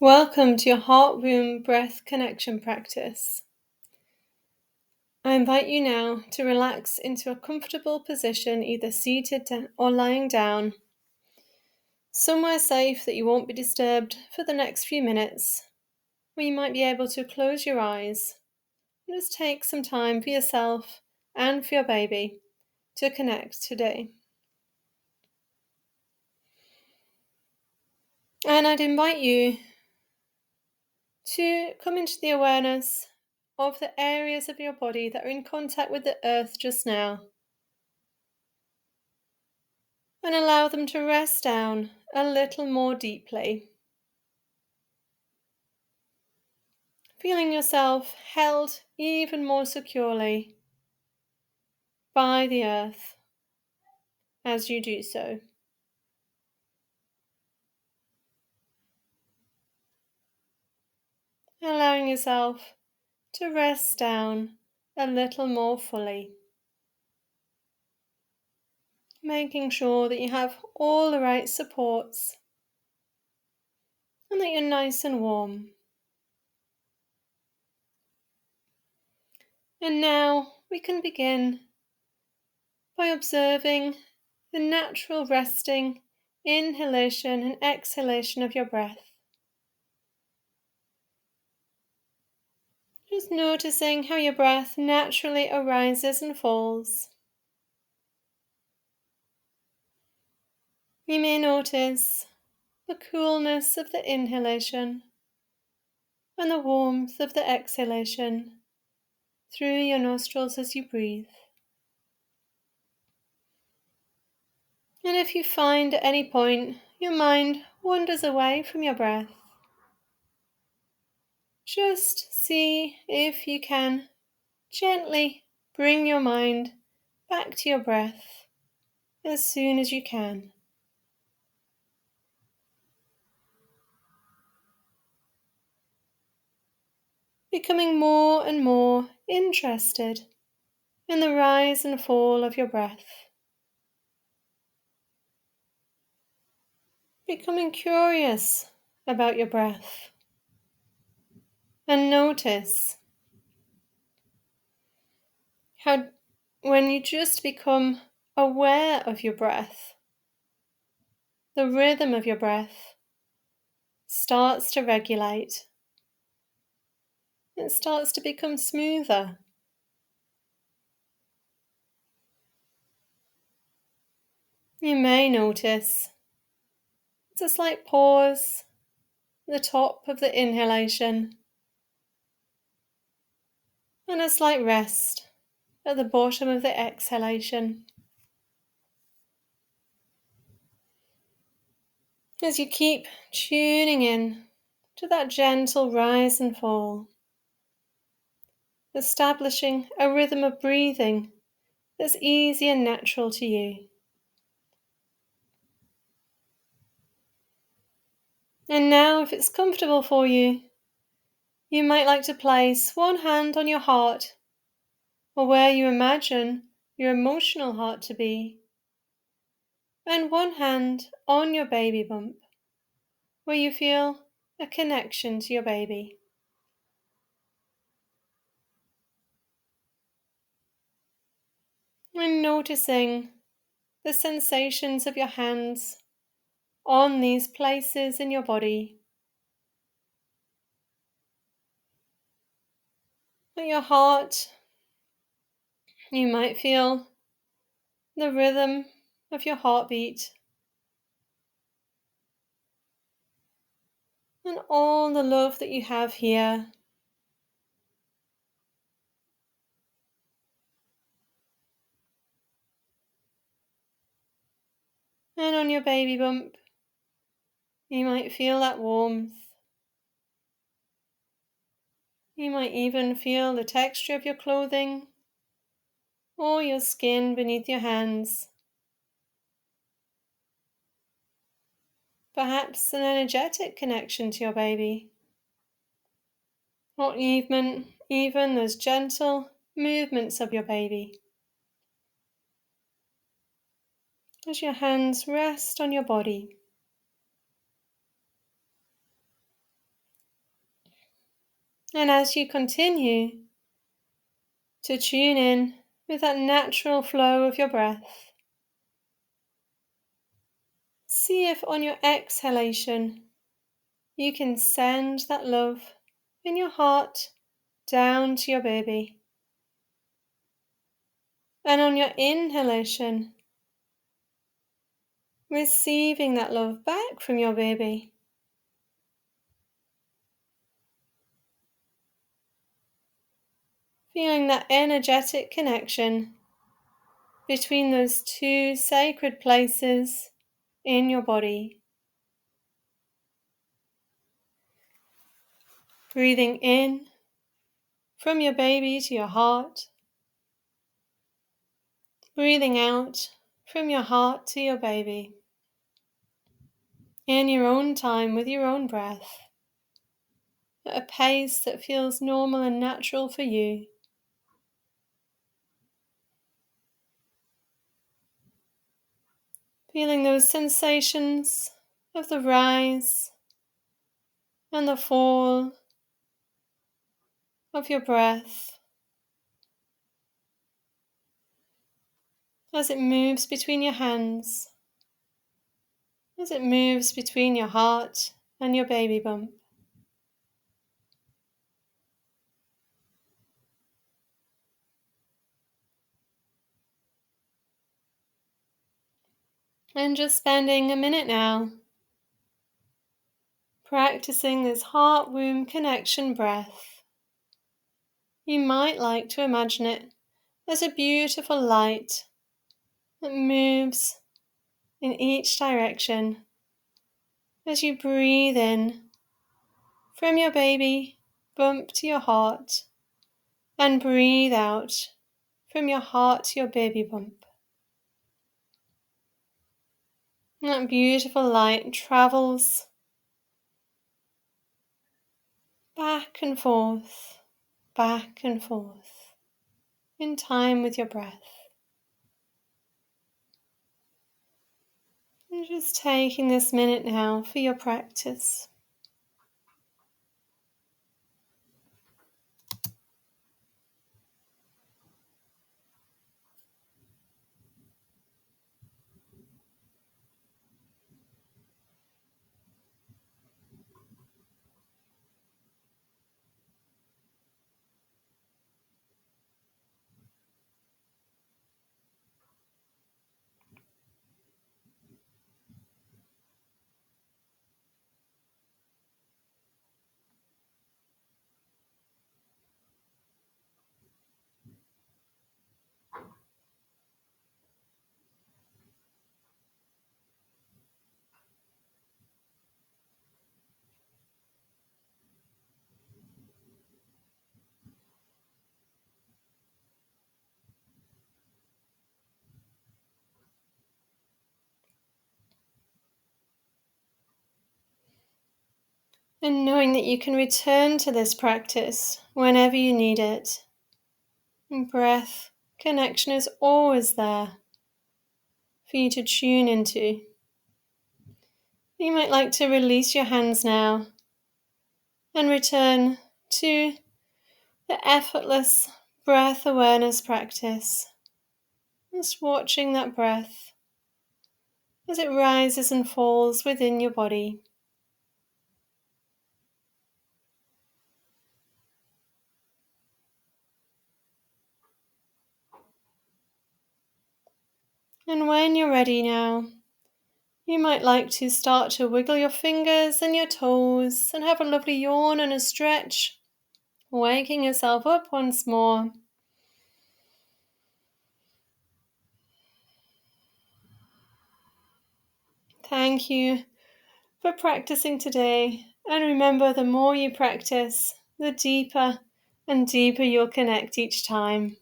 Welcome to your heart-womb breath connection practice. I invite you now to relax into a comfortable position, either seated or lying down, somewhere safe that you won't be disturbed for the next few minutes, where you might be able to close your eyes and just take some time for yourself and for your baby to connect today. And I'd invite you to come into the awareness of the areas of your body that are in contact with the earth just now, and allow them to rest down a little more deeply, feeling yourself held even more securely by the earth as you do so. Allowing yourself to rest down a little more fully, making sure that you have all the right supports and that you're nice and warm. And now we can begin by observing the natural resting, inhalation and exhalation of your breath. Just noticing how your breath naturally arises and falls. You may notice the coolness of the inhalation and the warmth of the exhalation through your nostrils as you breathe. And if you find at any point your mind wanders away from your breath, just see if you can gently bring your mind back to your breath as soon as you can. Becoming more and more interested in the rise and fall of your breath. Becoming curious about your breath. And notice how when you just become aware of your breath, the rhythm of your breath starts to regulate. It starts to become smoother. You may notice it's a slight pause at the top of the inhalation and a slight rest at the bottom of the exhalation. As you keep tuning in to that gentle rise and fall, establishing a rhythm of breathing that's easy and natural to you. And now, if it's comfortable for you, you might like to place one hand on your heart, or where you imagine your emotional heart to be, and one hand on your baby bump, where you feel a connection to your baby. And noticing the sensations of your hands on these places in your body. At your heart, you might feel the rhythm of your heartbeat and all the love that you have here. And on your baby bump, you might feel that warmth. You might even feel the texture of your clothing or your skin beneath your hands. Perhaps an energetic connection to your baby. Or even those gentle movements of your baby. As your hands rest on your body. And as you continue to tune in with that natural flow of your breath, see if on your exhalation you can send that love in your heart down to your baby. And on your inhalation, receiving that love back from your baby. Feeling that energetic connection between those two sacred places in your body. Breathing in from your baby to your heart. Breathing out from your heart to your baby. In your own time with your own breath. At a pace that feels normal and natural for you. Feeling those sensations of the rise and the fall of your breath as it moves between your hands, as it moves between your heart and your baby bump. And just spending a minute now practicing this heart-womb connection breath. You might like to imagine it as a beautiful light that moves in each direction as you breathe in from your baby bump to your heart and breathe out from your heart to your baby bump. And that beautiful light travels back and forth in time with your breath. And just taking this minute now for your practice. And knowing that you can return to this practice whenever you need it. And breath connection is always there for you to tune into. You might like to release your hands now and return to the effortless breath awareness practice. Just watching that breath as it rises and falls within your body. And when you're ready now, you might like to start to wiggle your fingers and your toes and have a lovely yawn and a stretch, waking yourself up once more. Thank you for practicing today. And remember, the more you practice, the deeper and deeper you'll connect each time.